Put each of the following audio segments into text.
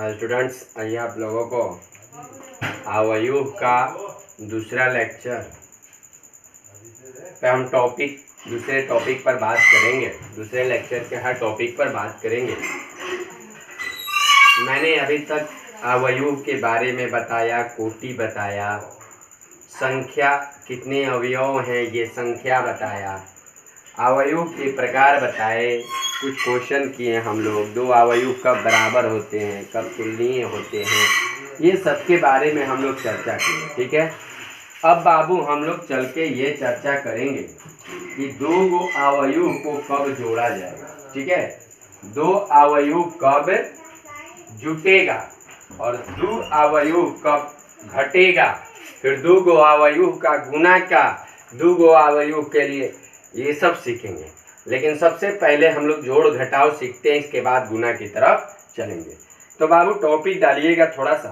Students, आइए आप लोगों को अवयव का दूसरा लेक्चर पे हम दूसरे टॉपिक पर बात करेंगे। दूसरे लेक्चर के हर टॉपिक पर बात करेंगे। मैंने अभी तक अवयव के बारे में बताया, कोटि बताया, संख्या कितने अवयव हैं ये संख्या बताया, अवयव के प्रकार बताए, कुछ क्वेश्चन किए हम लोग। दो अवयव कब बराबर होते हैं, कब तुलनीय होते हैं, ये सब के बारे में हम लोग चर्चा किए। ठीक है, अब बाबू हम लोग चल के ये चर्चा करेंगे कि दो अवयव को कब जोड़ा जाएगा। ठीक है, दो अवयव कब जुटेगा और दो अवयव कब घटेगा, फिर दो अवयव का गुना का, दो अवयव के लिए, ये सब सीखेंगे। लेकिन सबसे पहले हम लोग जोड़ घटाव सीखते हैं, इसके बाद गुना की तरफ चलेंगे। तो बाबू टॉपिक डालिएगा, थोड़ा सा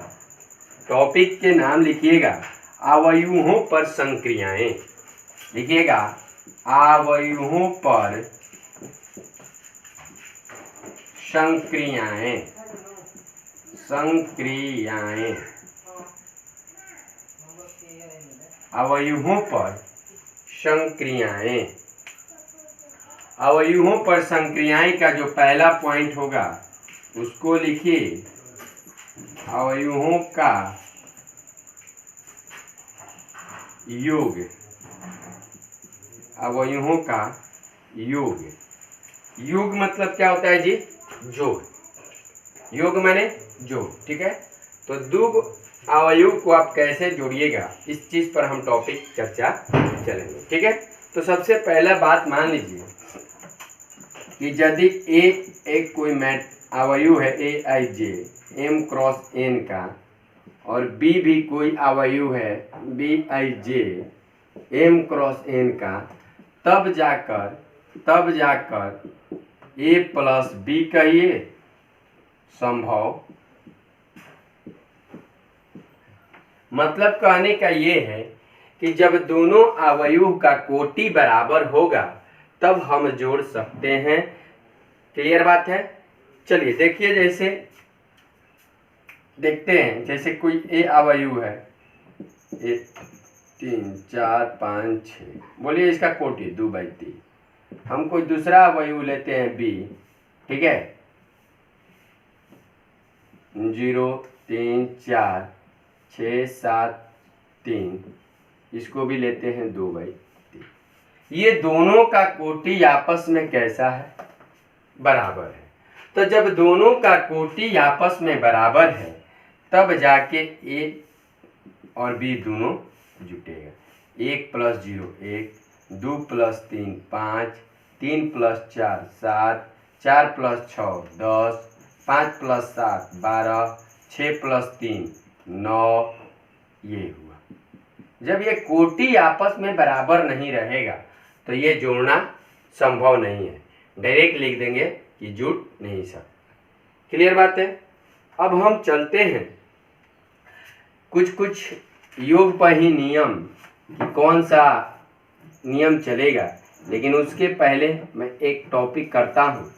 टॉपिक के नाम लिखिएगा, अवयवों पर संक्रियाएं। लिखिएगा, अवयवों पर संक्रियाएं। संक्रियाएं, अवयवों पर संक्रियाएं। अवयवों पर संक्रियाएं का जो पहला पॉइंट होगा उसको लिखिए, अवयवों का योग। अवयवों का योग। योग मतलब क्या होता है जी? जोड़। योग माने जोड़। ठीक है, तो दो अवयव को आप कैसे जोड़िएगा, इस चीज पर हम टॉपिक चर्चा चलेंगे। ठीक है, तो सबसे पहला बात मान लीजिए कि यदि एक कोई अवयव है A I J M cross N का, और बी भी कोई अवयव है B I J M cross N का, तब जाकर ए प्लस बी कहिए संभव। मतलब कहने का ये है कि जब दोनों अवयव का कोटि बराबर होगा तब हम जोड़ सकते हैं। क्लियर बात है? चलिए देखिए, जैसे देखते हैं, जैसे कोई ए अवयव है, 1 3 4 5 6, बोलिए इसका कोटि 2/3। हम कोई दूसरा अवयव लेते हैं बी, ठीक है, 0 3 4 6 7 3, इसको भी लेते हैं 2/3। ये दोनों का कोटि आपस में कैसा है? बराबर है। तो जब दोनों का कोटि आपस में बराबर है तब जाके ए और बी दोनों जुटेगा। 1 + 0 1, 2 + 3 5, 3 + 4 7, 4 + 6 10, 5 + 7 12, 6 + 3 9, ये हुआ। जब ये कोटि आपस में बराबर नहीं रहेगा तो ये जोड़ना संभव नहीं है। डायरेक्ट लिख देंगे कि जुट नहीं सकता। क्लियर बात है? अब हम चलते हैं कुछ योग पर ही नियम, कि कौन सा नियम चलेगा। लेकिन उसके पहले मैं एक टॉपिक करता हूँ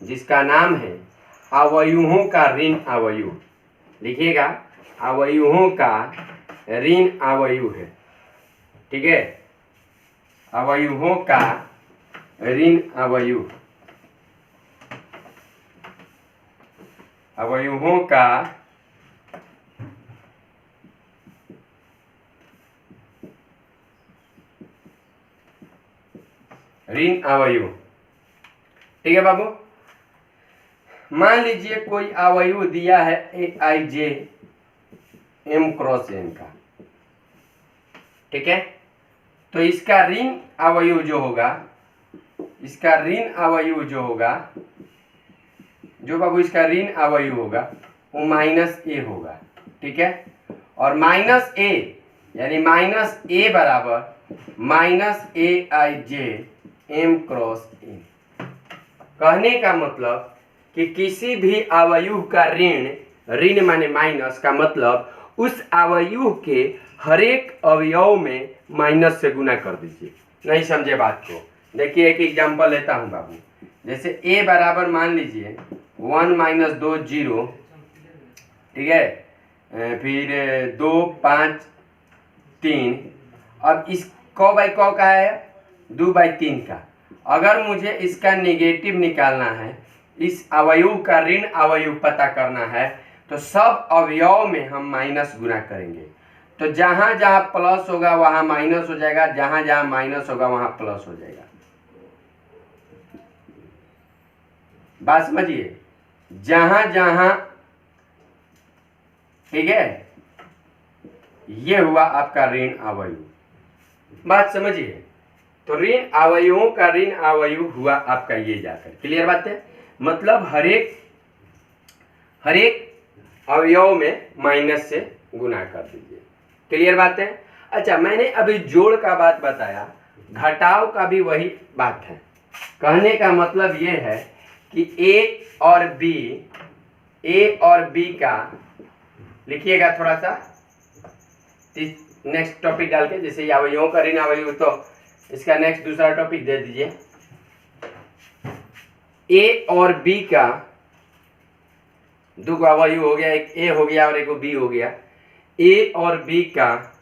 जिसका नाम है अवयवों का ऋण अवयव। लिखिएगा, अवयवों का ऋण अवयव है। ठीक है, अवयवों का ऋण अवयव। अवयवों का ऋण अवयव। ठीक है बाबू, मान लीजिए कोई अवयव दिया है A I J M cross N का। ठीक है, तो इसका ऋण अवयव जो होगा, इसका ऋण अवयव जो होगा, जो बाबू इसका ऋण अवयव होगा वो -a होगा। ठीक है, और -a यानी -a बराबर -aij m क्रॉस n। कहने का मतलब कि किसी भी अवयव का ऋण माने माइनस का मतलब उस अवयव के हर एक अवयव में माइनस से गुना कर दीजिए। नहीं समझे बात को? देखिए एक एग्जांपल लेता हूं बाबू। जैसे a बराबर मान लीजिए 1 माइनस 2 0, ठीक है, फिर 2 5 3। अब इस कौ बाई कौ का है 2/3 का। अगर मुझे इसका नेगेटिव निकालना है, इस अवयव का ऋण अवयव पता करना है, तो सब अवयव में हम माइनस गुना करेंगे। तो जहां जहां प्लस होगा वहां माइनस हो जाएगा, जहां जहां माइनस होगा वहां प्लस हो जाएगा। बात समझिए, जहां जहां, ठीक है, ये हुआ आपका ऋण अवयव। बात समझिए, तो ऋण अवयवों का ऋण अवयव हुआ आपका ये जाकर। क्लियर बात है? मतलब हर एक अवयव में माइनस से गुना कर दीजिए। क्लियर बात है? अच्छा, मैंने अभी जोड़ का बात बताया, घटाव का भी वही बात है। कहने का मतलब ये है कि ए और बी का लिखिएगा थोड़ा सा नेक्स्ट टॉपिक डाल के, जैसे अवयवों का ऋण अवयव, तो इसका नेक्स्ट दूसरा टॉपिक दे दीजिए। ए और बी का दो अवयव हो गया, एक ए हो गया और एक बी हो गया। ए और बी का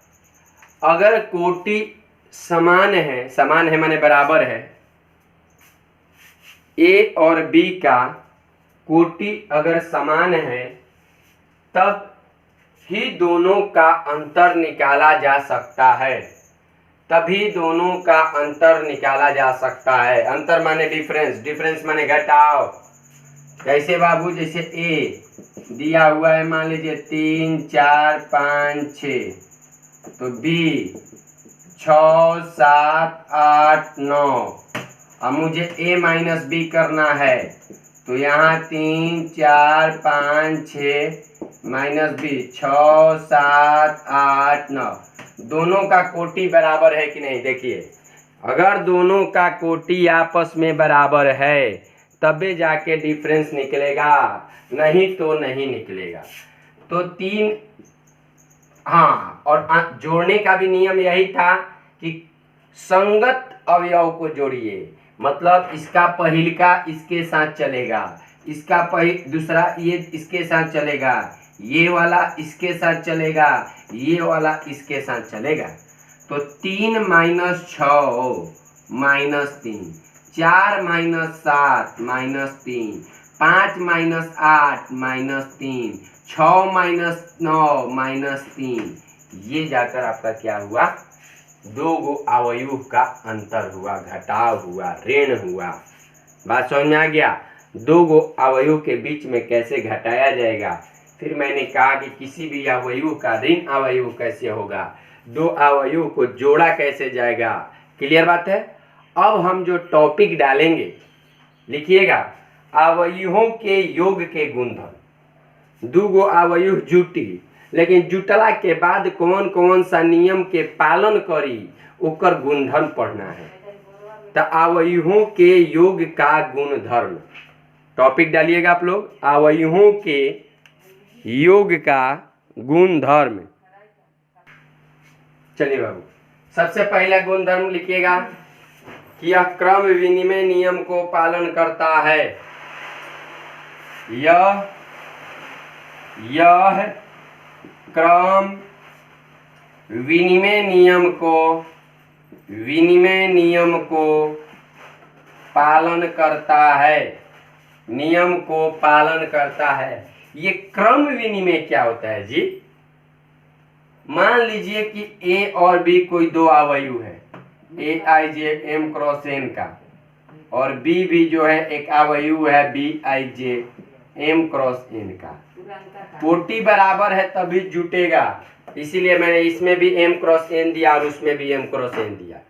अगर कोटि समान है माने बराबर है, ए और बी का कोटि अगर समान है तब ही दोनों का अंतर निकाला जा सकता है। तभी दोनों का अंतर निकाला जा सकता है। अंतर माने डिफरेंस, डिफरेंस माने घटाव। कैसे बाबू? जैसे ए दिया हुआ है, मान लीजिए 3 4 5 6, तो बी 6 7 8 9। अब मुझे ए माइनस बी करना है, तो यहाँ 3 4 5 6 माइनस बी 6 7 8 9। दोनों का कोटि बराबर है कि नहीं? देखिए, अगर दोनों का कोटि आपस में बराबर है तबे जाके डिफरेंस निकलेगा, नहीं तो नहीं निकलेगा। तो 3, हाँ, और जोड़ने का भी नियम यही था कि संगत अवयव को जोड़िए। मतलब इसका पहिलका इसके साथ चलेगा, इसका दूसरा ये इसके साथ चलेगा, ये वाला इसके साथ चलेगा, ये वाला इसके साथ चलेगा। तो 3 minus 6 minus 3, 4 minus 7 minus 3, 5 minus 8 minus 3, 6 minus 9 minus 3। ये जाकर आपका क्या हुआ? दो गो अवयव का अंतर हुआ, घटाव हुआ, ऋण हुआ। बात समझ में आ गया? दो गो अवयव के बीच में कैसे घटाया जाएगा। फिर मैंने कहा कि किसी भी अवयव का ऋण अवयव कैसे होगा, दो अवयव को जोड़ा कैसे जाएगा। क्लियर बात है? अब हम जो टॉपिक डालेंगे, लिखिएगा, अवयवों के योग के गुणधर्म। दो गो अवयव जुटी, लेकिन जुटला के बाद कौन कौन सा नियम के पालन करी ओकर गुणधर्म पढ़ना है। तो अवयवों के योग का गुणधर्म टॉपिक डालिएगा आप लोग, अवयवों के योग का गुणधर्म। चलिए बाबू, सबसे पहला गुणधर्म लिखिएगा कि यह क्रम विनिमय नियम को पालन करता है। यह क्रम विनिमय नियम को पालन करता है। नियम को पालन करता है। ये क्रम विनिमय क्या होता है जी? मान लीजिए कि ए और बी कोई दो अवयव है, A I J M cross N का, और बी भी जो है एक अवयव है B I J M cross N का। कोटि बराबर है तभी जुटेगा, इसीलिए मैंने इसमें भी एम क्रॉस एन दिया और उसमें भी एम क्रॉस एन दिया।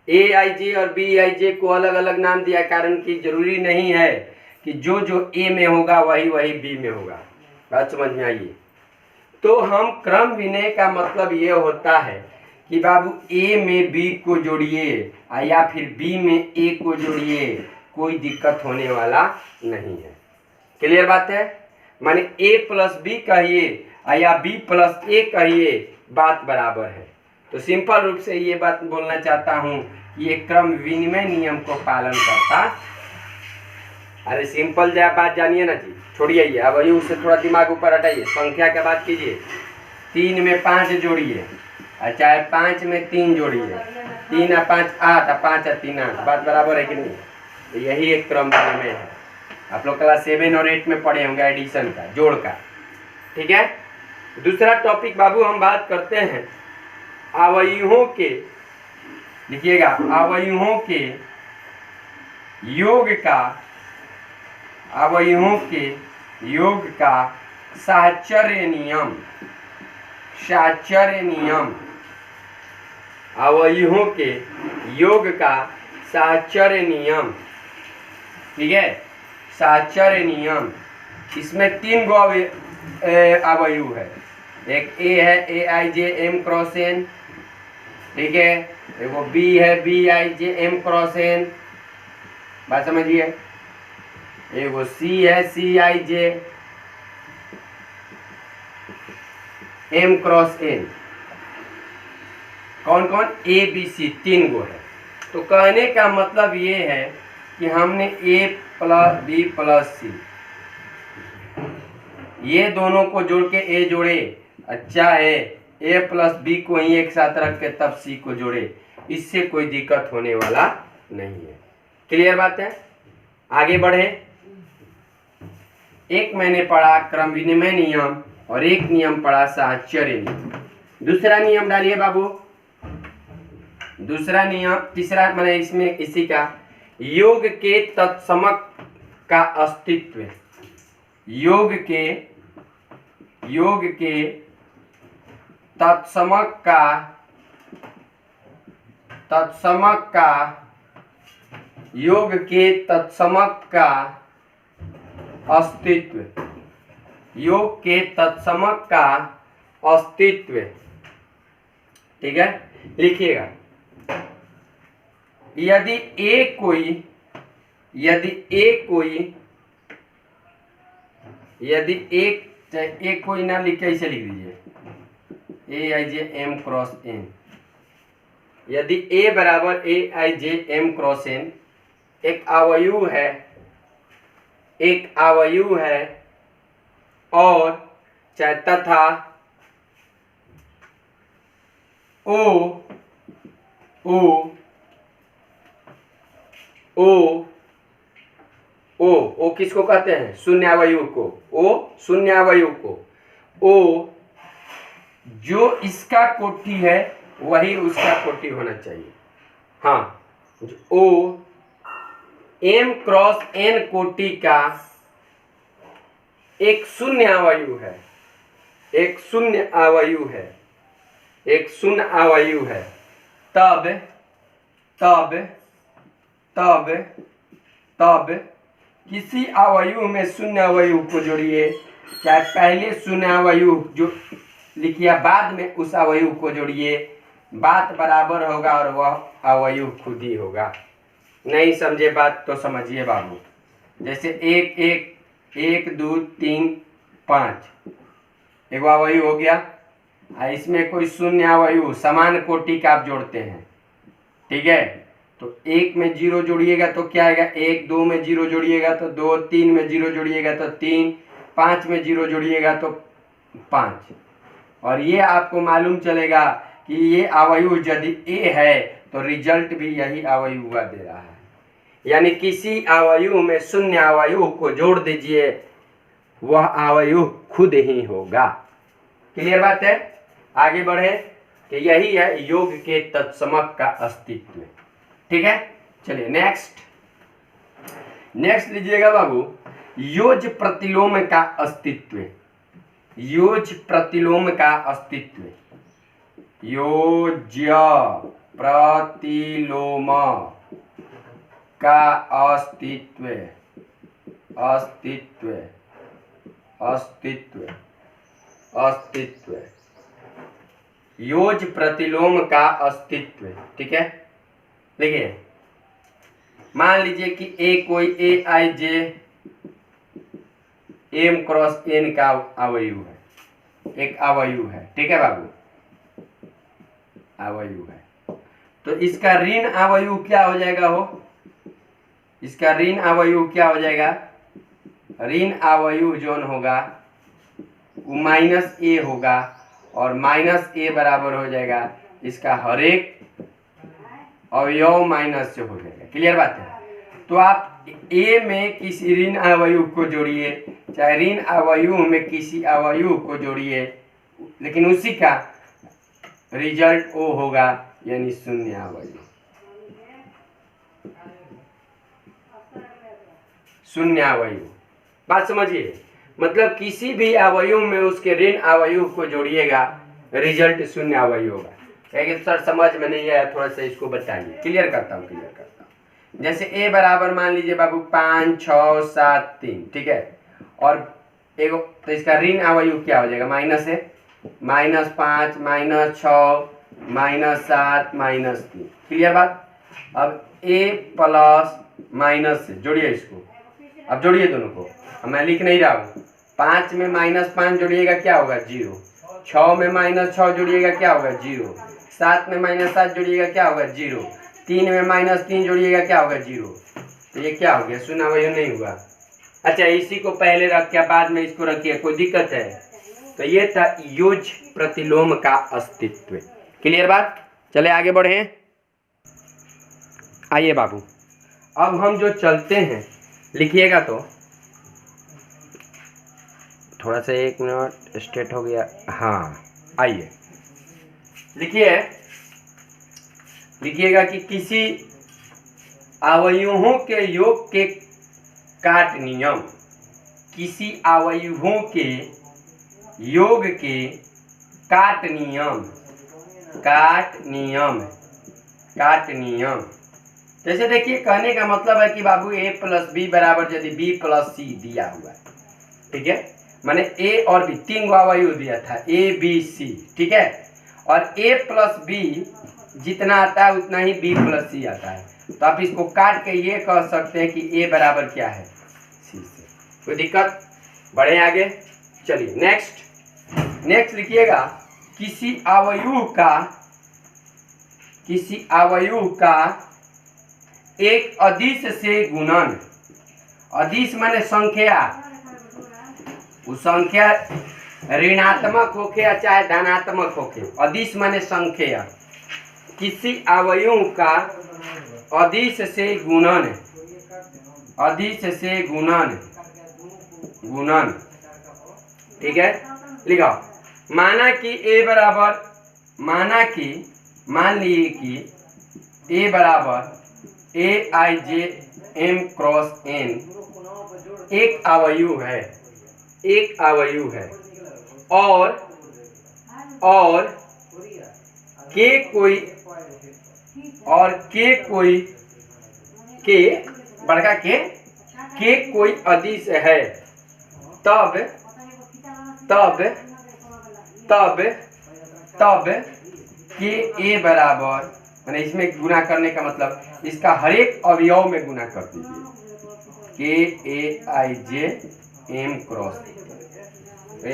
ए आई जे और बी आई जे को अलग अलग नाम दिया, कारण कि जरूरी नहीं है कि जो जो ए में होगा वही वही बी में होगा। बात समझ में आइए? तो हम क्रम विनय का मतलब ये होता है कि बाबू ए में बी को जोड़िए या फिर बी में ए को जोड़िए, कोई दिक्कत होने वाला नहीं है। क्लियर बात है? माने ए प्लस बी कहिए या बी प्लस ए कहिए, बात बराबर है। तो सिंपल रूप से ये बात बोलना चाहता हूँ कि ये क्रम विनिमय नियम को पालन करता अरे सिंपल जो बात जानिए ना जी, छोड़िए ये, अब यूँ से थोड़ा दिमाग ऊपर हटाइए, संख्या की बात कीजिए। 3 में 5 जोड़िए और चाहे 5 में 3 जोड़िए, 3 और 5 8 और 5 और 3 8, बात बराबर है कि नहीं? तो यही एक क्रम में है। आप लोग क्लास 7 और 8 में पढ़े होंगे एडिशन का, जोड़ का। ठीक है, दूसरा टॉपिक बाबू हम बात करते हैं अवयवों के, लिखिएगा, अवयवों के योग का, अवयवों के योग का साहचर्य नियम, साहचर्य नियम, अवयवों के योग का साहचर्य नियम। ठीक है, साहचर्य नियम, इसमें 3 गो अवयव है। एक ए है AIJ M×N, ठीक है, एगो बी है BIJ M×N, बात समझिए, एगो सी है CIJ M×N। कौन कौन? ABC 3 गो है। तो कहने का मतलब ये है कि हमने A + B + C, ये दोनों को जोड़ के A जोड़े, अच्छा है, A + B को ही एक साथ रख के तब C को जोड़े, इससे कोई दिक्कत होने वाला नहीं है। क्लियर बात है? आगे बढ़े। एक मैंने पढ़ा क्रम विनिमय नियम और एक नियम पढ़ा साहचर्य नियम। दूसरा नियम डालिए बाबू, दूसरा नियम, तीसरा मैंने इसमें इसी का, योग के तत्समक का अस्तित्व, योग के तत्समक का योग के तत्समक का अस्तित्व, योग के तत्समक का अस्तित्व। ठीक है, लिखिएगा, यदि एक कोई ना लिख के इसे लिख दीजिए AIJ M×N, यदि A बराबर AIJ M×N एक अवयव है और चाहे तथा ओ किसको कहते हैं? शून्यावयव को। ओ शून्यावयव को, ओ जो इसका कोटि है वही उसका कोटि होना चाहिए। हाँ, ओ M×N कोटि का एक शून्य अवयव है, एक शून्य अवयव है, एक शून्य अवयव है, तब तब तब तब किसी अवयव में शून्य अवयव को जोड़िए, चाहे पहले शून्य अवयव जो लिखिए बाद में उस अवयव को जोड़िए, बात बराबर होगा और वह अवयव खुद ही होगा। नहीं समझे बात तो समझिए बाबू, जैसे 1 2 3 5 एक अवयव हो गया, इसमें कोई शून्य अवयव समान कोटि का आप जोड़ते हैं। ठीक है, तो 1 में 0 जोड़िएगा तो क्या आएगा 1, 2 में 0 जोड़िएगा तो 2, 3 में 0 जोड़िएगा तो 3, 5 में 0 जोड़िएगा तो 5। और ये आपको मालूम चलेगा कि ये अवयव यदि A है तो रिजल्ट भी यही अवयव हुआ दे रहा है, यानी किसी अवयव में शून्य अवयव को जोड़ दीजिए, वह अवयव खुद ही होगा। क्लियर बात है? आगे बढ़े कि यही है योग के तत्समक का अस्तित्व। ठीक है, चलिए नेक्स्ट लीजिएगा बाबू, योज प्रतिलोम का अस्तित्व, योज प्रतिलोम का अस्तित्व, योज्य प्रतिलोम का अस्तित्व, अस्तित्व अस्तित्व अस्तित्व योज प्रतिलोम का अस्तित्व। ठीक है, देखिए मान लीजिए कि A कोई AIJ M×N का अवयव है, एक अवयव है। ठीक है बाबू, अवयव है, तो इसका ऋण अवयव क्या हो जाएगा? हो इसका ऋण अवयव क्या हो जाएगा, ऋण अवयव जोन होगा वो माइनस ए होगा और माइनस ए बराबर हो जाएगा इसका हर एक अवयव माइनस से हो जाएगा। क्लियर बात है। तो आप ए में किसी ऋण अवयव को जोड़िए, चाहे ऋण अवयव में किसी अवयव को जोड़िए, लेकिन उसी का रिजल्ट ओ होगा, यानी शून्य अवयव। शून्य अवयव, बात समझिए। मतलब किसी भी अवयव में उसके ऋण अवयव को जोड़िएगा, रिजल्ट शून्य अवयव होगा। कहेंगे सर समझ में नहीं आया, थोड़ा सा इसको बताइए। क्लियर करता हूँ। जैसे ए बराबर मान लीजिए बाबू 5 6 7 3, ठीक है, और एगो तो इसका ऋण अवयव क्या हो जाएगा, माइनस है, -5 -6 -7 -3। क्लियर बात। अब ए प्लस माइनस से जोड़िए इसको, अब जोड़िए दोनों को, मैं लिख नहीं रहा हूँ। 5 में -5 जोड़िएगा क्या होगा 0, 6 में -6 जोड़िएगा क्या होगा 0, 7 में -7 जोड़िएगा क्या होगा 0, 3 में -3 जोड़िएगा क्या होगा 0। तो ये क्या हो गया, शून्य अवयव नहीं हुआ। अच्छा इसी को पहले रख के बाद में इसको रखिए, कोई दिक्कत है। तो ये था योज प्रतिलोम का अस्तित्व। क्लियर बात। चले आगे बढ़े। आइए बाबू, अब हम जो चलते हैं, लिखिएगा तो थोड़ा सा 1 मिनट स्टेट हो गया। हाँ आइए लिखिएगा कि किसी अवयवों के योग के काट नियम, किसी अवयवों के योग के काट नियम। जैसे देखिए, कहने का मतलब है कि बाबू a + b बराबर यदि b + c दिया हुआ है, ठीक है, माने a और b 3 अवयव दिया था, a b c, ठीक है, और a + b जितना आता है उतना ही b + c आता है। तो आप इसको काट के ये कह सकते हैं कि a बराबर क्या है, c से। कोई दिक्कत। बढ़े आगे। चलिए नेक्स्ट लिखिएगा, किसी अवयव का एक अदिश से गुणन, अदिश माने संख्या, उस संख्या ऋणात्मक होके या चाहे धनात्मक होके, अदिश माने संख्या, किसी अवयव का अदिश से गुणन, ठीक है, लिखो। मान लीजिए कि a बराबर aij m क्रॉस n एक अवयव है और कोई अदिश है, तब के a बराबर, मैंने इसमें गुना करने का मतलब इसका हर एक अवयव में गुना कर दीजिए, k a i j m cross.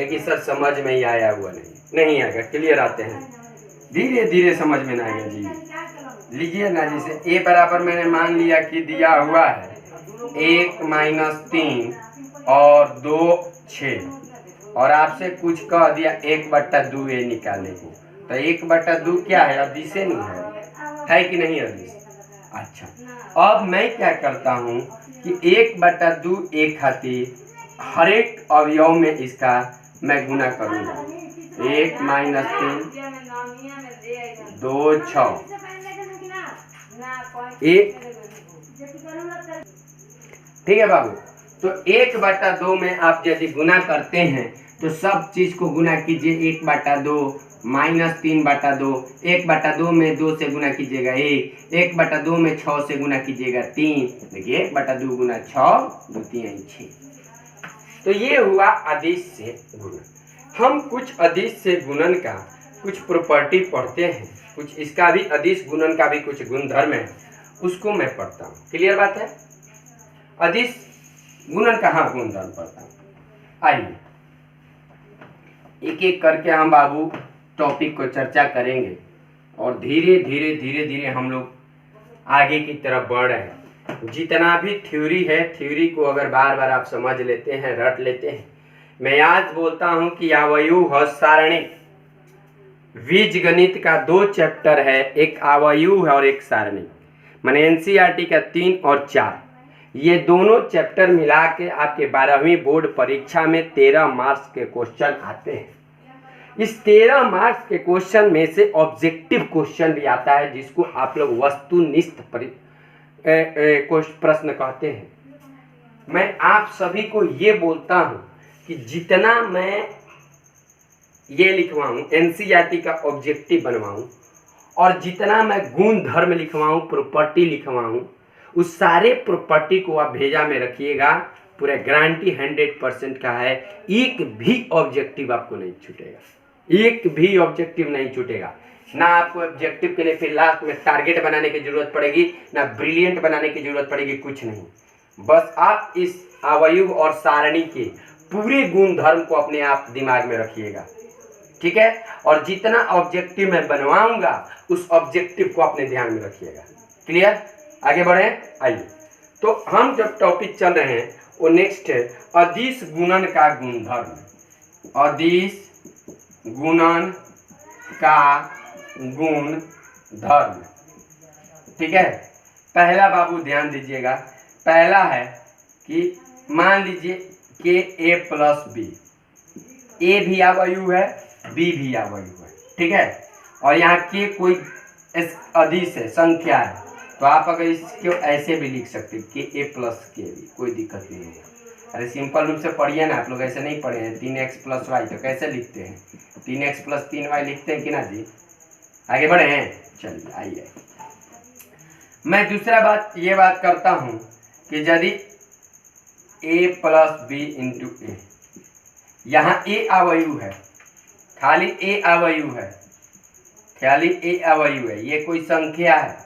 कि सर समझ में ही आया हुआ नहीं आएगा। क्लियर आते हैं, धीरे धीरे समझ में ना आएगा जी। लीजिए ना, जैसे a बराबर मैंने मान लिया कि दिया हुआ है 1 - 3 और 2 6, और आपसे कुछ कह दिया 1/2 a निकालने को, तो 1/2 क्या है, अदिश नहीं है कि नहीं अदिश। अच्छा, अब मैं क्या करता हूँ कि 1/2 a खातिर हर एक अवयव में इसका मैं गुना करूँगा, 1 - 3 2 6 1, ठीक है बाबू। तो 1/2 में आप यदि गुना करते हैं तो सब चीज को गुना कीजिए, 1/2 -3/2, 1/2 में 2 से गुना कीजिएगा 1, 1/2 में 6 से गुना कीजिएगा 3, देखिए 1/2 गुना 6 2 3 6। तो ये हुआ अदिश से गुणन। हम कुछ अदिश से गुणन का कुछ प्रॉपर्टी पढ़ते हैं, कुछ इसका भी अदिश गुणन का भी कुछ गुणधर्म है, उसको मैं पढ़ता हूँ। क्लियर बात है। अदिश गुणन का हाँ गुणधर्म पढ़ता हूँ। आइए एक एक करके हम बाबू टॉपिक को चर्चा करेंगे और धीरे धीरे हम लोग आगे की तरफ बढ़ रहे हैं। जितना भी थ्योरी है, थ्योरी को अगर बार बार आप समझ लेते हैं, रट लेते हैं। मैं आज बोलता हूं कि अवयव और सारणी, बीज गणित का 2 चैप्टर है, एक अवयव है और एक सारणी। माने एनसीईआरटी का 3 और 4, ये दोनों चैप्टर मिला के आपके 12वीं बोर्ड परीक्षा में 13 मार्क्स के क्वेश्चन आते हैं। इस 13 मार्क्स के क्वेश्चन में से ऑब्जेक्टिव क्वेश्चन भी आता है, जिसको आप लोग वस्तुनिष्ठ प्रश्न कहते हैं। मैं आप सभी को ये बोलता हूं कि जितना मैं ये लिखवाऊं, एनसीईआरटी का ऑब्जेक्टिव बनवाऊं, और जितना मैं गुण धर्म लिखवाऊं, प्रॉपर्टी लिखवाऊं, उस सारे प्रॉपर्टी को आप भेजा में रखिएगा। पूरा गारंटी 100% का है, एक भी ऑब्जेक्टिव आपको नहीं छूटेगा, एक भी ऑब्जेक्टिव नहीं छूटेगा। ना आपको ऑब्जेक्टिव के लिए फिर लास्ट में टारगेट बनाने की जरूरत पड़ेगी, ना ब्रिलियंट बनाने की जरूरत पड़ेगी, कुछ नहीं। बस आप इस अवयव और सारणी के पूरे गुण धर्म को अपने आप दिमाग में रखिएगा, ठीक है। और जितना ऑब्जेक्टिव मैं बनवाऊंगा, उस ऑब्जेक्टिव को अपने ध्यान में रखिएगा। क्लियर? आगे बढ़े, आइए। तो हम जब टॉपिक चल रहे हैं वो नेक्स्ट है अदिश गुणन का गुणधर्म। अदिश गुणन का गुण धर्म, ठीक है। पहला बाबू ध्यान दीजिएगा, पहला है कि मान लीजिए कि a प्लस बी, ए भी अवयव है, बी भी अवयव है, ठीक है। और यहाँ के कोई अदिश है, संख्या है, तो आप अगर इसको ऐसे भी लिख सकते हैं कि a प्लस के बी, कोई दिक्कत नहीं है। अरे सिंपल रूप से पढ़िए ना, आप लोग ऐसे नहीं पढ़े हैं 3x प्लस वाई, तो कैसे लिखते हैं? 3x प्लस 3y लिखते हैं कि ना जी? आगे बढ़े हैं, चलिए आइए। मैं दूसरा बात ये बात करता हूं कि यदि a प्लस बी इंटू ए, यहाँ a अवयव है, खाली a अवयव है, खाली a अवयव है, ये कोई संख्या है,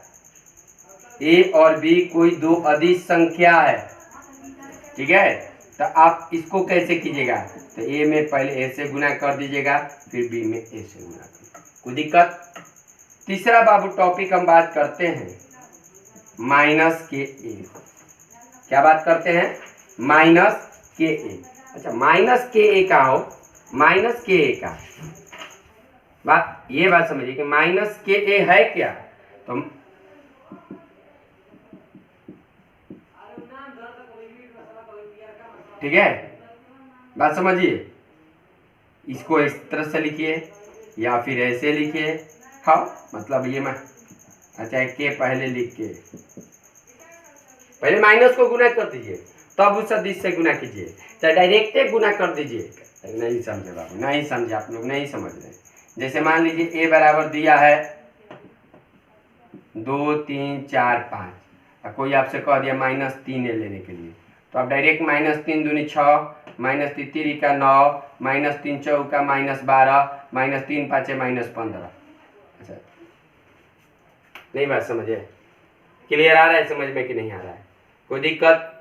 a और b कोई 2 अदिश संख्या है, ठीक है। तो आप इसको कैसे कीजिएगा? तो a में पहले a से गुना कर दीजिएगा, फिर b में a से गुना कर दीजिएगा, कोई दिक्कत? तीसरा बाबू टॉपिक हम बात करते हैं माइनस के ए। क्या बात करते हैं? माइनस के ए। अच्छा, माइनस के ए का हो, माइनस के ए का बात, ये बात समझिए कि माइनस के ए है क्या? तो ठीक है, बात समझिए। इसको इस तरह से लिखिए या फिर ऐसे लिखिए। हाँ, मतलब ये मैं, अच्छा के पहले लिख के पहले माइनस को गुना कर दीजिए, तब उस अदिश से गुना कीजिए, चाहे डायरेक्ट गुना कर दीजिए। नहीं समझे बाबू, नहीं समझे, आप लोग नहीं समझ रहे। जैसे मान लीजिए ए बराबर दिया है 2 3 4 5, कोई आपसे कह दिया -3 लेने के लिए, तो आप डायरेक्ट -3 दूनी 6, -3 तिरिका 9, -3 चौका -12, -3 पाँचे -15। अच्छा, नहीं बात समझे? क्लियर आ रहा है समझ में कि नहीं आ रहा है? कोई दिक्कत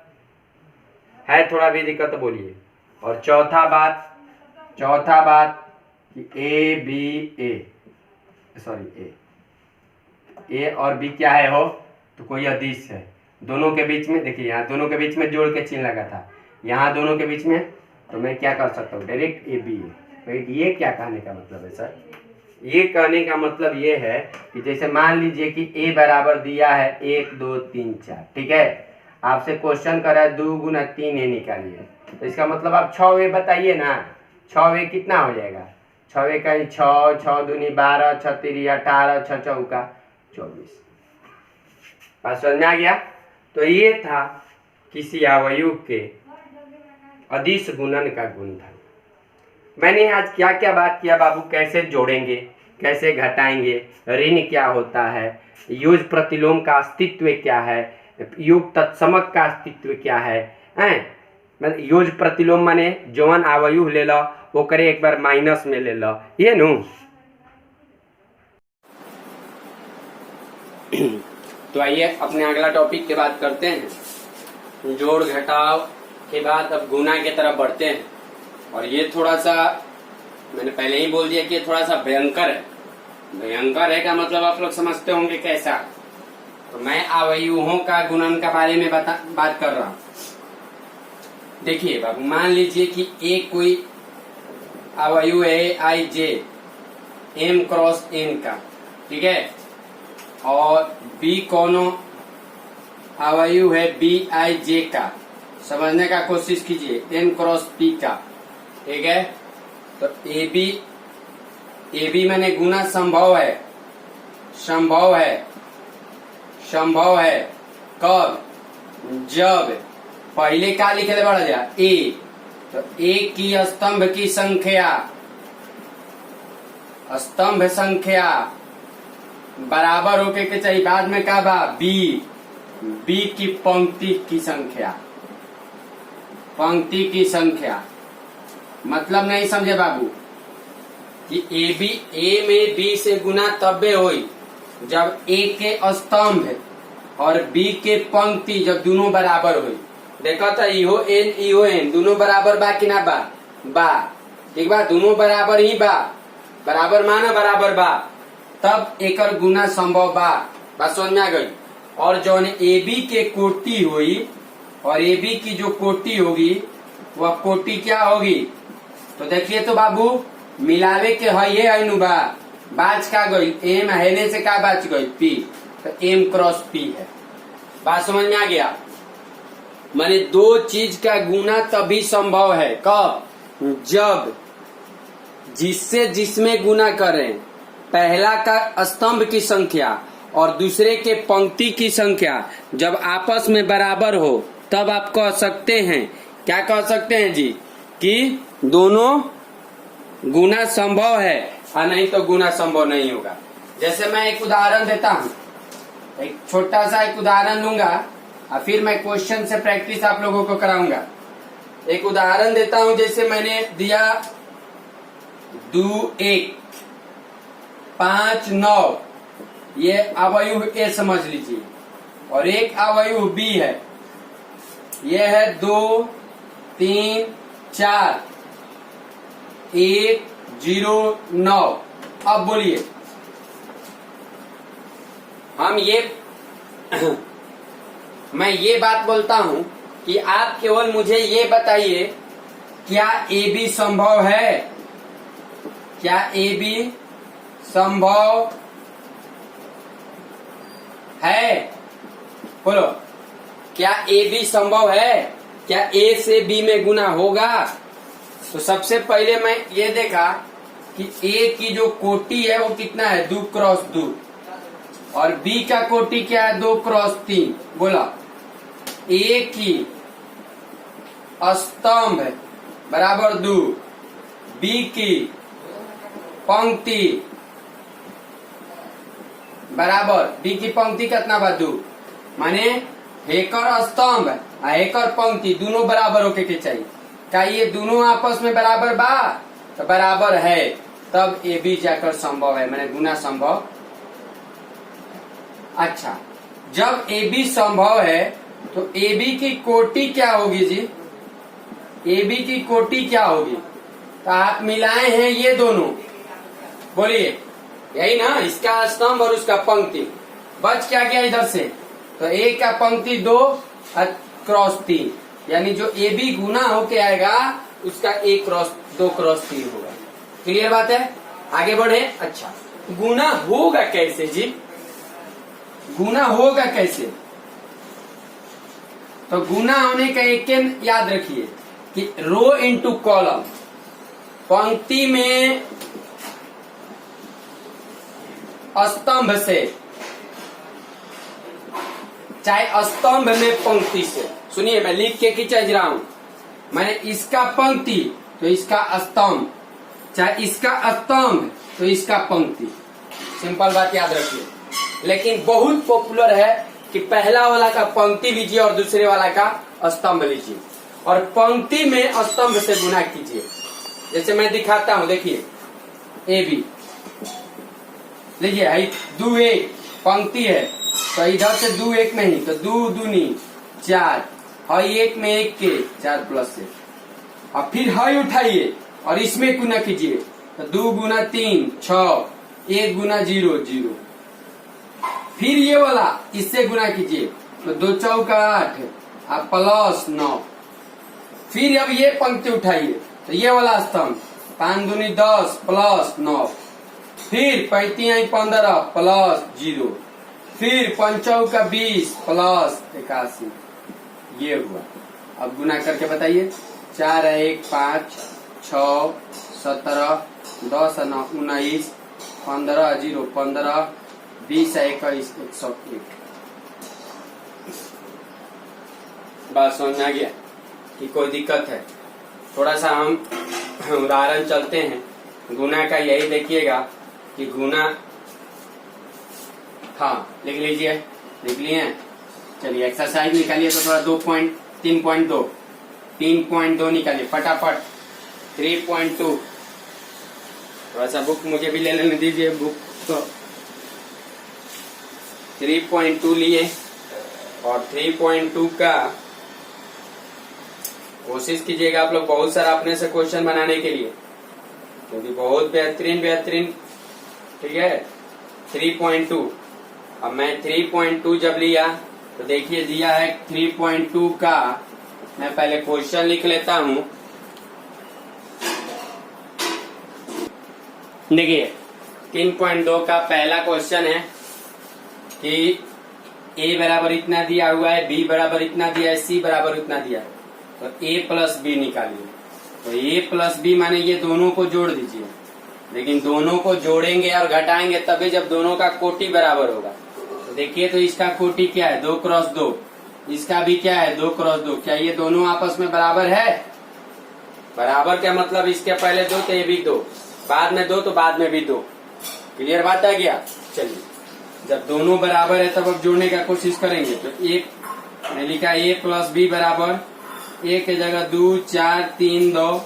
है? थोड़ा भी दिक्कत तो बोलिए। और चौथा बात कि ए बी ए, सॉरी ए और बी क्या है हो? तो कोई अदिश है। दोनों के बीच में देखिए, यहाँ दोनों के बीच में जोड़ के चिन्ह लगा था, यहाँ दोनों के बीच में, तो मैं क्या कर सकता हूँ? डायरेक्ट ए बी है। ये क्या कहने का मतलब है सर? ये कहने का मतलब ये है कि जैसे मान लीजिए कि a बराबर दिया है 1 2 3 4, ठीक है। आपसे क्वेश्चन करा है 2 गुना 3 a निकालिए, तो इसका मतलब आप 6 बताइए ना। 6 कितना हो जाएगा? 6 का 6, 6 दूनी 12, 6 तिरी 18, 6 चौका 24। बात समझ में आ गया? तो ये था किसी अवयव के अदिश गुणन का गुणधर्म। मैंने आज क्या क्या बात किया बाबू? कैसे जोड़ेंगे, कैसे घटाएंगे, ऋण क्या होता है, योग प्रतिलोम का अस्तित्व क्या है, योग तत्समक का अस्तित्व क्या है, हैं? योग प्रतिलोम माने जौन अवयव ले लो ओकरे एक बार माइनस में ले लो, ये नु। तो आइए अपने अगला टॉपिक की बात करते हैं। जोड़ घटाव के बाद अब गुना की तरफ बढ़ते हैं। और ये थोड़ा सा मैंने पहले ही बोल दिया कि थोड़ा सा भयंकर है। भयंकर है का मतलब आप लोग समझते होंगे कैसा? तो मैं अवयवों का गुणन के बारे में बात कर रहा हूं। देखिए बाबू, मान लीजिए कि एक कोई अवयव है आई जे एम क्रॉस एन का, ठीक है, और बी कोनो अवयव है बी आई जे का। समझने का कोशिश कीजिए, एन क्रॉस पी का, ठीक है। तो ए बी मैंने गुना संभव है, संभव है, संभव है कब? जब पहले क्या लिखे बढ़ जाए ए, तो ए की स्तंभ की संख्या, स्तंभ संख्या बराबर होके के चाहिए। बाद में क्या बा? बी की पंक्ति की संख्या, पंक्ति की संख्या। मतलब नहीं समझे बाबू कि ए में बी से गुना तब्बे होई जब ए के स्तंभ और बी के पंक्ति जब दोनों बराबर हुई। देखा था इहो एन दोनों बराबर बा कि ना बा? बा, ठीक बा, दोनों बराबर ही बा, बराबर माना बराबर बा, तब एकर गुना संभव बा। बात समझ में आ गई। और जो ए बी के कोटि हुई और ए बी की जो कोटि होगी वह कोटि क्या होगी? तो देखिए तो बाबू, मिलावे के है नु बा, बाच का गई एम हेने से का बाच गई पी, तो एम क्रॉस पी है। बात समझ में आ गया? माने दो चीज का गुना तभी संभव है कब? जब जिससे जिसमें गुना करें, पहला का स्तंभ की संख्या और दूसरे के पंक्ति की संख्या जब आपस में बराबर हो, तब आप कह सकते हैं, क्या कह सकते हैं जी, कि दोनों गुना संभव है, और नहीं तो गुना संभव नहीं होगा। जैसे मैं एक उदाहरण देता हूँ, एक छोटा सा एक उदाहरण लूंगा और फिर मैं क्वेश्चन से प्रैक्टिस आप लोगों को कराऊंगा। एक उदाहरण देता हूँ, जैसे मैंने दिया 2 1 5 9, ये अवयव ए समझ लीजिए, और एक अवयव बी है, ये है 2 3 4 1 0 9। अब बोलिए, हम ये मैं ये बात बोलता हूं कि आप केवल मुझे ये बताइए, क्या ए बी संभव है? क्या ए बी संभव है? बोलो, क्या ए बी संभव है? क्या ए से बी में गुना होगा? तो सबसे पहले मैं ये देखा कि ए की जो कोटि है वो कितना है? 2 क्रॉस 2, और बी का कोटि क्या है? 2 क्रॉस 3। बोला, ए की स्तंभ बराबर 2, बी की पंक्ति बराबर, बी की पंक्ति कितना बा? 2। माने हेकर स्तंभ और हेकर पंक्ति दोनों बराबर होके के चाहिए। क्या ये दोनों आपस में बराबर बा? तो बराबर है, तब ए बी जाकर संभव है, माने गुना संभव। अच्छा, जब ए बी संभव है तो ए बी की कोटि क्या होगी जी? ए बी की कोटि क्या होगी? तो आप मिलाए हैं ये दोनों, बोलिए, यही ना, इसका स्तंभ और उसका पंक्ति। बच क्या गया इधर से? तो ए का पंक्ति 2 क्रॉस 3, यानी जो ए बी गुना होके आएगा उसका 1 क्रॉस 2 क्रॉस 3 होगा। क्लियर बात है? आगे बढ़े। अच्छा, गुना होगा कैसे जी? गुना होगा कैसे? तो गुना होने का एक याद रखिए कि रो इनटू कॉलम, पंक्ति में स्तंभ से, चाहे स्तंभ में पंक्ति से। सुनिए, मैं लिख के खींच रहा हूं, मैंने इसका पंक्ति तो इसका स्तंभ, चाहे इसका स्तंभ तो इसका पंक्ति। सिंपल बात याद रखिए। लेकिन बहुत पॉपुलर है कि पहला वाला का पंक्ति लीजिए और दूसरे वाला का स्तंभ लीजिए, और पंक्ति में स्तंभ से गुना कीजिए। जैसे मैं दिखाता हूं, देखिए, ए बी लीजिए, 2 1 पंक्ति है, तो इधर से 2 1 नहीं, तो 2 दूनी 4, हाई 1 में 1 के 4 प्लस 1, और फिर हाई उठाइए और इसमें गुना कीजिए, तो 2 गुना 3 6, 1 गुना 0 0। फिर ये वाला इससे गुना कीजिए तो 2 चौका 8 अब प्लस 9। फिर अब ये पंक्ति उठाइए तो ये वाला स्तंभ 5 दूनी 10 प्लस 9। फिर 35 15 प्लस 0। फिर 5 का 20 प्लस 81। ये हुआ। अब गुना करके बताइए। 4 1 5 6 17 10 9 19 15 0 15 20 21 101। बात समझ में आ गया कि कोई दिक्कत है? थोड़ा सा हम उदाहरण चलते हैं। गुना का यही देखिएगा कि गुना, हाँ लिख लीजिए, लिख लिए। चलिए एक्सरसाइज निकालिए तो थोड़ा 3.2 निकालिए फटाफट। 3.2 थोड़ा सा बुक मुझे भी ले लेने दीजिए बुक तो। 3.2 लिए और 3.2 का कोशिश कीजिएगा आप लोग बहुत सारा अपने से क्वेश्चन बनाने के लिए, क्योंकि बहुत बेहतरीन ठीक है। 3.2 अब मैं 3.2 जब लिया तो देखिए दिया है 3.2 का। मैं पहले क्वेश्चन लिख लेता हूं। देखिए 3.2 का पहला क्वेश्चन है कि a बराबर इतना दिया हुआ है, b बराबर इतना दिया है, c बराबर इतना दिया है, तो a प्लस बी निकालिए। तो a प्लस बी माने ये दोनों को जोड़ दीजिए, लेकिन दोनों को जोड़ेंगे और घटाएंगे तभी जब दोनों का कोटि बराबर होगा। तो देखिए तो इसका कोटि क्या है 2 क्रॉस 2, इसका भी क्या है 2 क्रॉस 2। क्या ये दोनों आपस में बराबर है? बराबर क्या मतलब इसके पहले 2 तो ये भी 2, बाद में 2 तो बाद में भी 2। क्लियर बात आ गया? चलिए जब दोनों बराबर है तब अब जोड़ने का कोशिश करेंगे। तो एक मैंने लिखा a प्लस बी बराबर a के जगह 2 4 3 2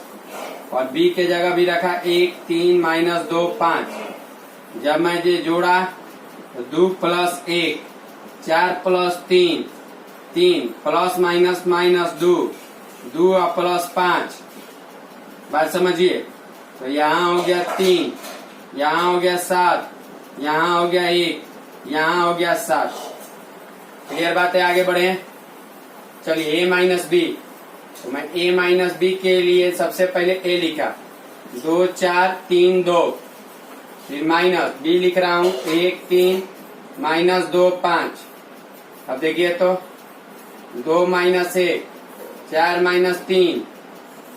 और b के जगह भी रखा 1 3 माइनस 2 5। जब मैं ये जोड़ा तो 2 plus 1 4 plus 3 3 plus minus minus 2 2 और प्लस 5। बात समझिए। तो यहाँ हो गया 3, यहाँ हो गया 7, यहाँ हो गया 1, यहाँ हो गया 7। क्लियर बात है? आगे बढ़े। चलिए a माइनस बी, तो मैं a माइनस बी के लिए सबसे पहले a लिखा 2 4 3 2, फिर माइनस b लिख रहा हूँ 1 3 माइनस 2 5। अब देखिए तो 2 minus 1 4 minus 3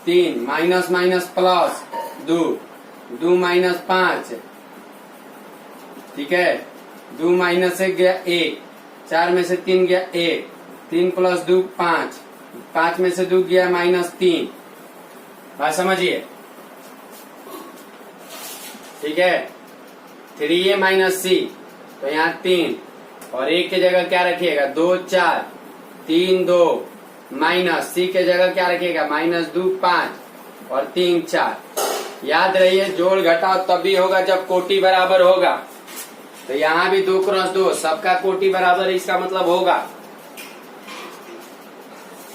3 minus minus plus 2 2 minus 5। ठीक है, 2 माइनस 1 गया 1, 4 में से 3 गया 1, 3 प्लस 2 5, 5 में से 2 गया माइनस 3। बात समझिए। ठीक है, 3a माइनस सी, तो यहाँ 3 और 1 के जगह क्या रखिएगा 2 4 3 2 माइनस सी के जगह क्या रखिएगा माइनस 2 5 और 3 4। याद रहिए जोड़ घटाओ तभी होगा जब कोटि बराबर होगा। तो यहाँ भी 2 क्रॉस 2 सबका कोटि बराबर है, इसका मतलब होगा।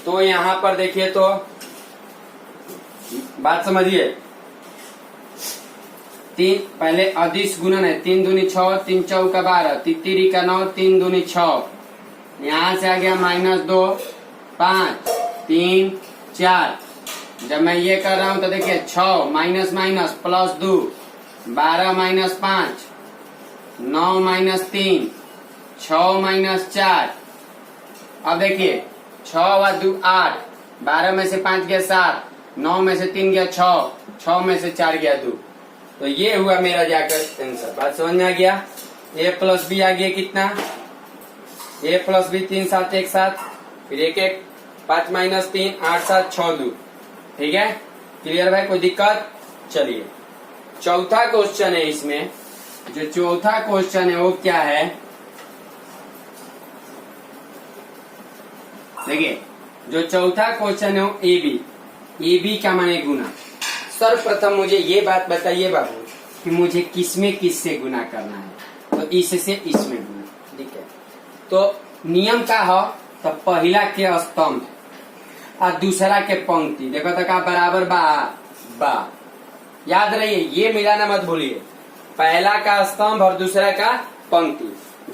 तो यहाँ पर देखिए तो बात समझिए। 3 पहले अदिश गुणन है, 3 दूनी 6 3 चौका 12 तिरी का 9 3 दूनी 6। यहाँ से आ गया माइनस 2 5 3 4। जब मैं ये कर रहा हूं तो देखिए 6 minus minus plus 2 12 minus 5 9 minus 3 6 minus 4। अब देखिए 6 व 2 8, 12 में से 5 गया 7, 9 में से 3 गया 6, 6 में से 4 गया 2। तो ये हुआ मेरा जाकर आंसर। बात समझ में आ गया। a प्लस बी आ गया कितना a प्लस बी 3 7 1 7, फिर 1 1 5 माइनस 3 8 7 6 2। ठीक है, क्लियर भाई? कोई दिक्कत? चलिए चौथा क्वेश्चन है। इसमें जो चौथा क्वेश्चन है वो क्या है देखिए। जो चौथा क्वेश्चन है वो ए बी का माने गुना। सर्वप्रथम मुझे ये बात बताइए बाबू कि मुझे किसमें किससे गुना करना है। तो इससे इसमें गुना। ठीक है, तो नियम का हो तो पहला के स्तंभ और दूसरा के पंक्ति देखो तो का बराबर बा। याद रहिए ये मिलाना मत भूलिए, पहला का स्तंभ और दूसरा का पंक्ति।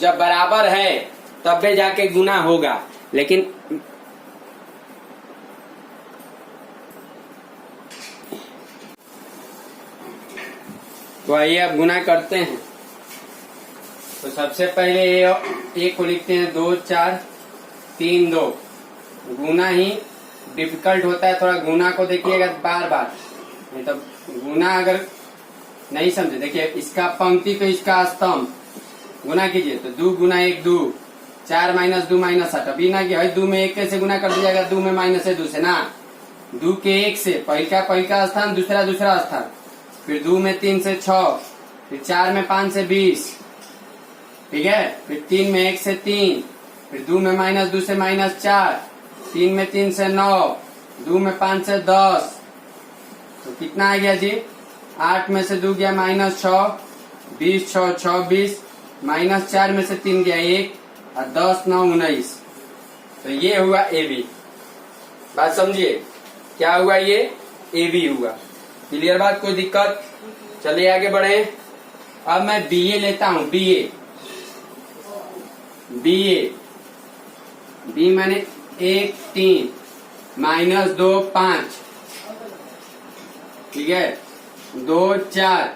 जब बराबर है तब भी जाके गुना होगा, लेकिन तो आइए अब गुना करते हैं। तो सबसे पहले ए को लिखते हैं 2 4 3 2। गुना ही डिफिकल्ट होता है, थोड़ा गुना को देखिएगा बार बार, नहीं तो गुना अगर नहीं समझे, देखिए इसका पंक्ति तो इसका स्तंभ गुना कीजिए तो 2 गुना 1 2, 4 माइनस 2 माइनस 8। अभी ना कि 2 में 1 कैसे गुना कर दिया जाएगा, 2 में माइनस है 2 से ना, 2 के 1 से पहला स्थान, दूसरा स्थान, फिर 2 में 3 से 6, फिर 4 में 5 से 20, ठीक है, फिर 3 में 1 से 3, फिर 2 में माइनस 2 से माइनस 4, 3 में 3 से 9, 2 में 5 से 10, तो कितना आ गया जी, 8 में से 2 गया माइनस 6, 20 6 26, माइनस 4 में से 3 गया 1, और 10 9 19। तो ये हुआ ए बी। बात समझिए, क्या हुआ, ये ए बी हुआ। क्लियर बात, कोई दिक्कत? चलिए आगे बढ़े। अब मैं बी ए लेता हूं, बी ए बी मैंने 1 3 माइनस 2 5, ठीक है, 2 4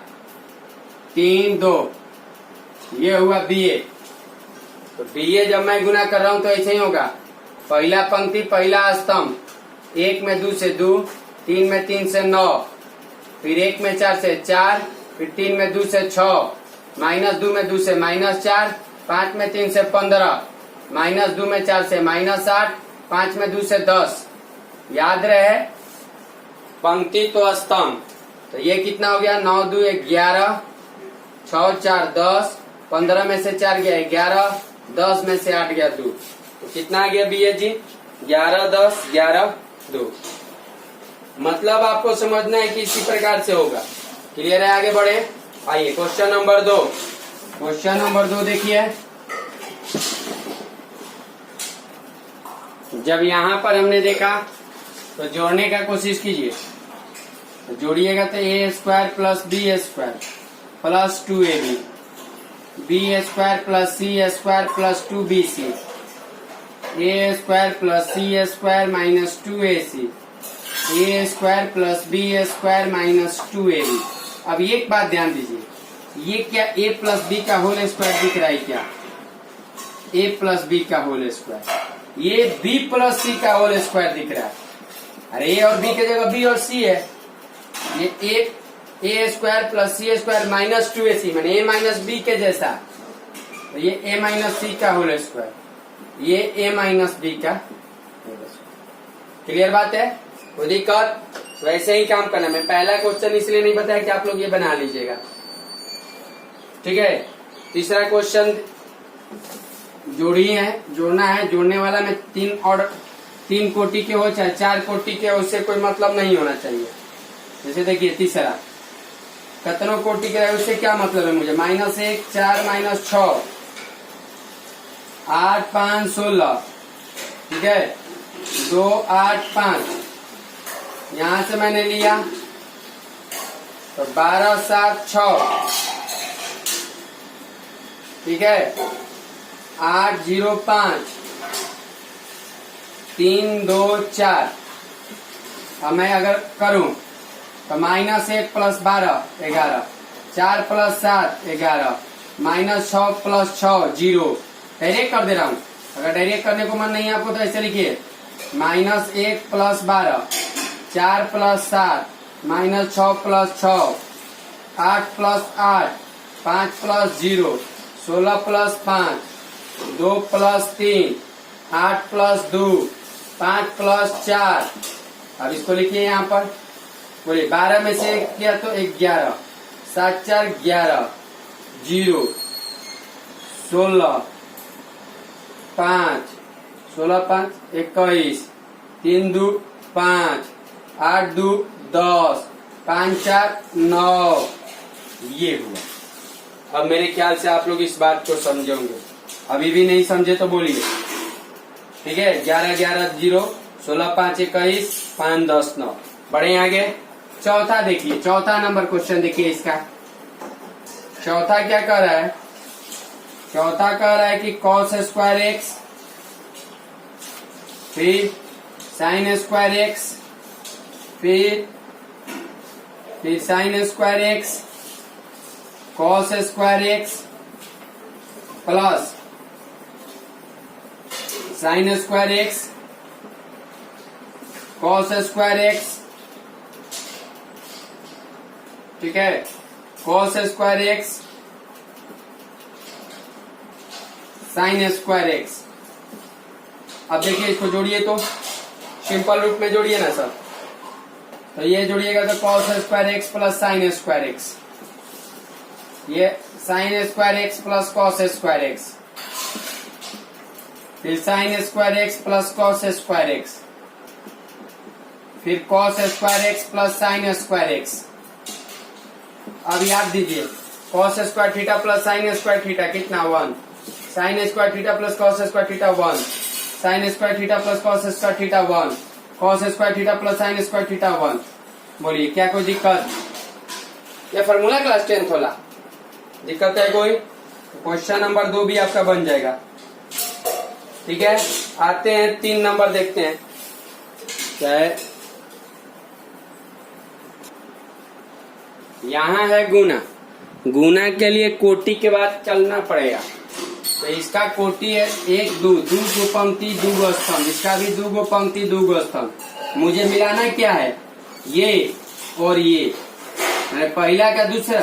3 2, ये हुआ बी ए। तो बी ए जब मैं गुना कर रहा हूं तो ऐसे ही होगा, पहला पंक्ति पहला स्तंभ, 1 में 2 से 2, 3 में 3 से 9, फिर 1 में 4 से 4, फिर 3 में 2 से 6, माइनस 2 में 2 से माइनस 4, 5 में 3 से 15, माइनस 2 में 4 से माइनस 8, 5 में 2 से 10। याद रहे पंक्ति तो स्तंभ। तो ये कितना हो गया, 9 2 11, 6 4 10, 15 में से 4 गया 11, 10 में से 8 गया 2। तो कितना आ गया बी ए जी, 11 10 11 2। मतलब आपको समझना है कि इसी प्रकार से होगा। क्लियर है, आगे बढ़े। आइए क्वेश्चन नंबर 2। क्वेश्चन नंबर 2 देखिए, जब यहाँ पर हमने देखा तो जोड़ने का कोशिश कीजिए, तो जोड़िएगा तो A square plus B square plus 2ab, B square plus C square plus 2bc, A square plus C square minus 2ac, A square plus B square minus 2ab। अब एक बात ध्यान दीजिए, ये क्या ए प्लस बी का whole square दिख रहा है क्या, ए प्लस बी का होल स्क्वायर, ये बी प्लस सी का होल स्क्वायर दिख रहा है। अरे ए और बी की जगह बी और सी है, ये ए square plus C square minus 2ac, मैंने ए माइनस बी के जैसा, तो ये ए माइनस सी का होल स्क्वायर, ये ए माइनस बी का। क्लियर बात है, कोई दिक्कत? वैसे ही काम करना। मैं पहला क्वेश्चन इसलिए नहीं बताया कि आप लोग ये बना लीजिएगा, ठीक है। तीसरा क्वेश्चन जोड़ना है। जोड़ने वाला में 3 कोटि के हो चाहे 4 कोटि के हो, उससे कोई मतलब नहीं होना चाहिए। जैसे देखिए तीसरा, कितनों कोटि के है उससे क्या मतलब है मुझे, -1 4 -6 8 5 16, ठीक है, 2 8 5, यहां से मैंने लिया तो 12 7 6, ठीक है, 8 0 5 3 2 4। अब मैं अगर करूं तो -1 प्लस 12 11, 4 प्लस 7 11, -6 प्लस 6 0। डायरेक्ट कर दे रहा हूं, अगर डायरेक्ट करने को मन नहीं है आपको तो ऐसे लिखिए, -1 plus 12, 4 plus 7, -6 plus 6, 8 plus 8, 5 plus 0, 16 plus 5, 2 plus 3, 8 plus 2, 5 plus 4। अब इसको लिखिए यहाँ पर, बोलिए 12 में से 1 किया तो 11, 7 4 11, 0 16 5, 16 5 21, 3 2 5, 8 2 10, 5 4 9। ये हुआ। अब मेरे ख्याल से आप लोग इस बात को समझेंगे। अभी भी नहीं समझे तो बोलिए, ठीक है। 11 11 0, 16 5 21, 5 10 9। बढ़े आगे। चौथा देखिए, चौथा नंबर क्वेश्चन देखिए इसका। चौथा क्या कर रहा है, चौथा कह रहा है कि कॉस स्क्वायर एक्स, फिर साइन स्क्वायर एक्स, फिर sine square x, cos square x plus sine square x, cos square x, ठीक है, cos square x, sign square x. अब देखिए इसको जोड़िए तो सिंपल रूप में जोड़िए ना सब, तो ये जोड़िएगा तो cos square x plus sine square x, ये sine square x plus cos square x, फिर sine square x plus cos square x, फिर cos square x plus sine square x. अब याद दीजिए cos square theta plus sine square theta कितना 1, sine square theta plus cos square theta 1, sine square theta plus cos square theta 1, cos square theta plus sine square theta 1। बोलिए क्या कोई दिक्कत? ये formula class 10th वाला दिक्कत है कोई? क्वेश्चन नंबर 2 भी आपका बन जाएगा। ठीक है, आते हैं 3 नंबर देखते हैं क्या है। यहाँ है गुना, गुना के लिए कोटि के बाद चलना पड़ेगा। तो इसका कोटि है 1 2 2 गो पंक्ति 2 गो स्तंभ, इसका भी 2 गो पंक्ति 2 गो स्तंभ। मुझे मिलाना क्या है, ये और ये, पहला का दूसरा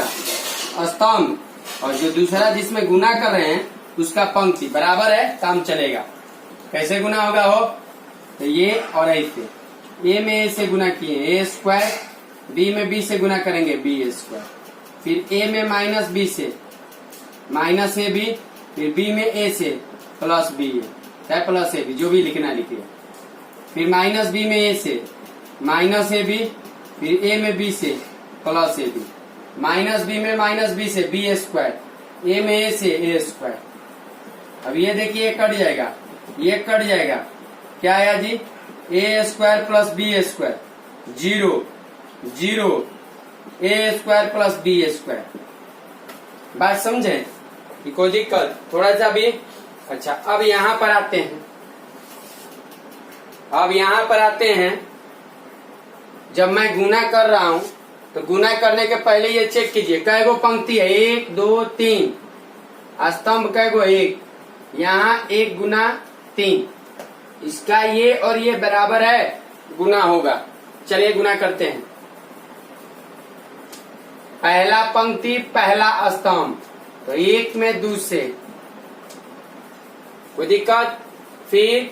स्तंभ और जो दूसरा जिसमें गुना कर रहे हैं उसका पंक्ति बराबर है, काम चलेगा। कैसे गुना होगा हो, तो ये और ऐसे, ए में ए से गुना किए ए स्क्वायर, बी में बी से गुना करेंगे बी स्क्वायर, फिर ए में माइनस बी से माइनस ए बी, फिर बी में ए से प्लस बी ए, चाहे प्लस ए बी जो भी लिखना लिखिए, फिर माइनस बी में ए से माइनस ए बी, फिर ए में बी से plus A B, minus B में माइनस बी से बी स्क्वायर, ए में ए से ए स्क्वायर। अब ये देखिए कट जाएगा, ये कट जाएगा, क्या आया जी, ए स्क्वायर प्लस बी स्क्वायर 0 0, ए स्क्वायर प्लस बी स्क्वायर। बात समझे कि कोई दिक्कत थोड़ा सा भी? अच्छा, अब यहां पर आते हैं, अब यहां पर आते हैं, जब मैं गुना कर रहा हूं तो गुना करने के पहले ये चेक कीजिए कै गो पंक्ति है, 1 2 3, स्तंभ कै गो 1, यहाँ 1 गुना 3, इसका ये और ये बराबर है, गुना होगा। चलिए गुना करते हैं, पहला पंक्ति पहला स्तंभ, तो 1 में 2 से, कोई दिक्कत? फिर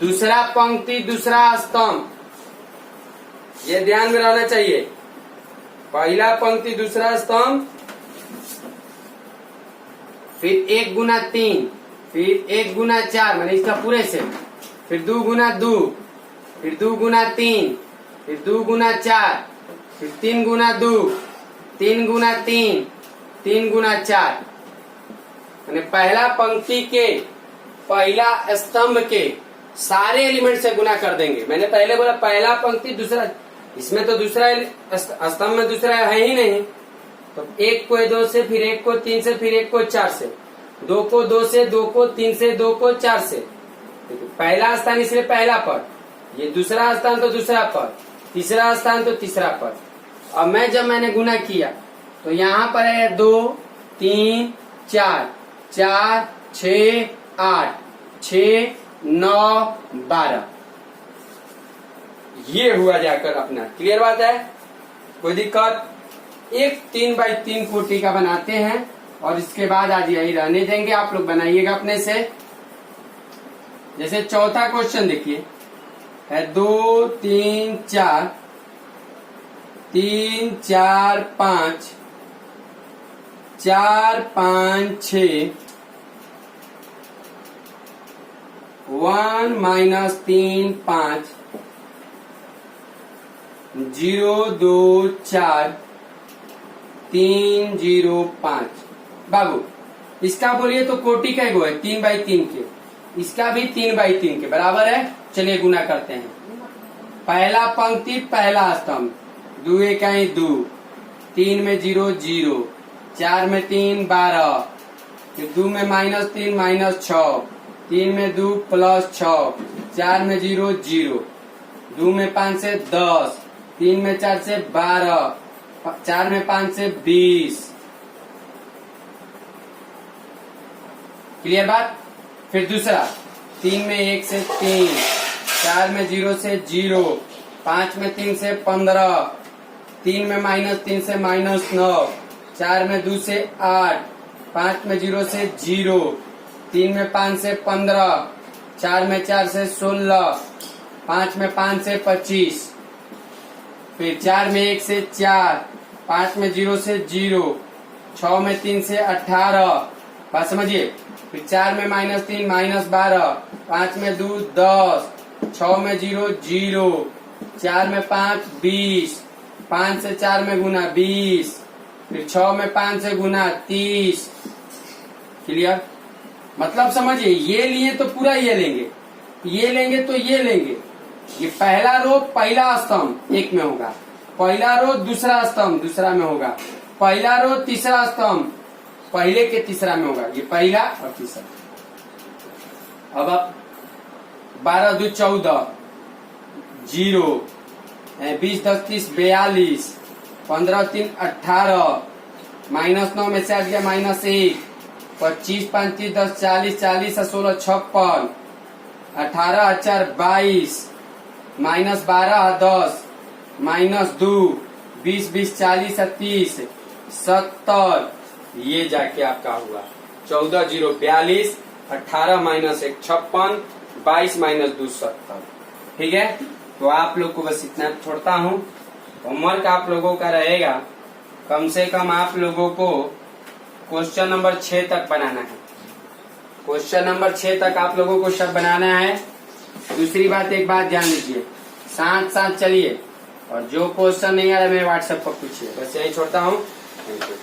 दूसरा पंक्ति दूसरा स्तंभ, ये ध्यान में रहना चाहिए, पहला पंक्ति दूसरा स्तंभ, फिर 1 गुना 3, फिर 1 गुना 4, मैंने इसका पूरे से, फिर 2 गुना 2, फिर 2 गुना 3, फिर 2 गुना 4, फिर 3 गुना 2, 3 गुना 3, 3 गुना 4, मैंने पहला पंक्ति के पहला स्तंभ के सारे एलिमेंट से गुना कर देंगे। मैंने पहले बोला पहला पंक्ति दूसरा, इसमें तो दूसरा स्तंभ में दूसरा है ही नहीं, तो 1 को 2 से, फिर 1 को 3 से, फिर 1 को 4 से, 2 को 2 से, 2 को 3 से, 2 को 4 से, पहला स्थान इसलिए पहला पद, ये दूसरा स्थान तो दूसरा पद, तीसरा स्थान तो तीसरा पद। अब मैंने गुना किया तो यहाँ पर है 2 3 4 4 6 8 6 9 12, ये हुआ जाकर अपना। क्लियर बात है, कोई दिक्कत? एक 3x3 कोटि का बनाते हैं और इसके बाद आज यही रहने देंगे, आप लोग बनाइएगा अपने से। जैसे चौथा क्वेश्चन देखिए है 2 3 4 3 4 5 4 5 6 1 माइनस 3 5 0 2 4 3 0 5। बाबू इसका बोलिए तो कोटि का गो है 3x3 के, इसका भी 3x3 के बराबर है। चलिए गुना करते हैं, पहला पंक्ति पहला स्तंभ, 2 1 2, 3 में 0 0, 4 में 3 12, फिर 2 में -3 -6, 3 में 2 +6, 4 में 0 0, 2 में 5 से 10, 3 में 4 से 12, 4 में 5 से 20। क्लियर बात। फिर दूसरा 3 में 1 से 3, 4 में 0 से 0, 5 में 3 से 15, 3 में -3 से -9, 4 में 2 से 8, 5 में 0 से 0, 3 में 5 से 15, 4 में 4 से 16, 5 में 5 से 25। फिर 4 में 1 से 4, 5 में 0 से 0, 6 में 3 से 18। बात समझिए। फिर 4 में -3 -12, 5 में 2 10, 6 में 0 0, 4 में 5 20, 5 से 4 में गुना 20, फिर 6 में 5 से गुना 30। क्लियर। मतलब समझिए, ये लिए तो पूरा ये लेंगे, ये लेंगे तो ये लेंगे। ये पहला रो पहला स्तंभ एक में होगा, पहला रो दूसरा स्तंभ दूसरा में होगा, पहला रो तीसरा स्तंभ पहले के तीसरा में होगा। ये पहला और तीसरा। अब आप 12 2 14, 0, 20 10 30 42, 15 3 18, -9 में से आ गया -1, 25 5 30 10 40, 40 16 56, 18 4 22, -12 10, -2, 20 20 40 30 70। ये जाके आपका हुआ 14 0 42, 18 -1 56, 22 -2 70। ठीक है। तो आप लोग को बस इतना छोड़ता हूँ। होमवर्क आप लोगों का रहेगा, कम से कम आप लोगों को क्वेश्चन नंबर 6 तक बनाना है। क्वेश्चन नंबर 6 तक आप लोगों को सब बनाना है। दूसरी बात, एक बात ध्यान दीजिए, साथ साथ चलिए और जो क्वेश्चन नहीं आ रहा है मेरे व्हाट्सएप पर पूछिए। बस यही छोड़ता हूँ। Thank you.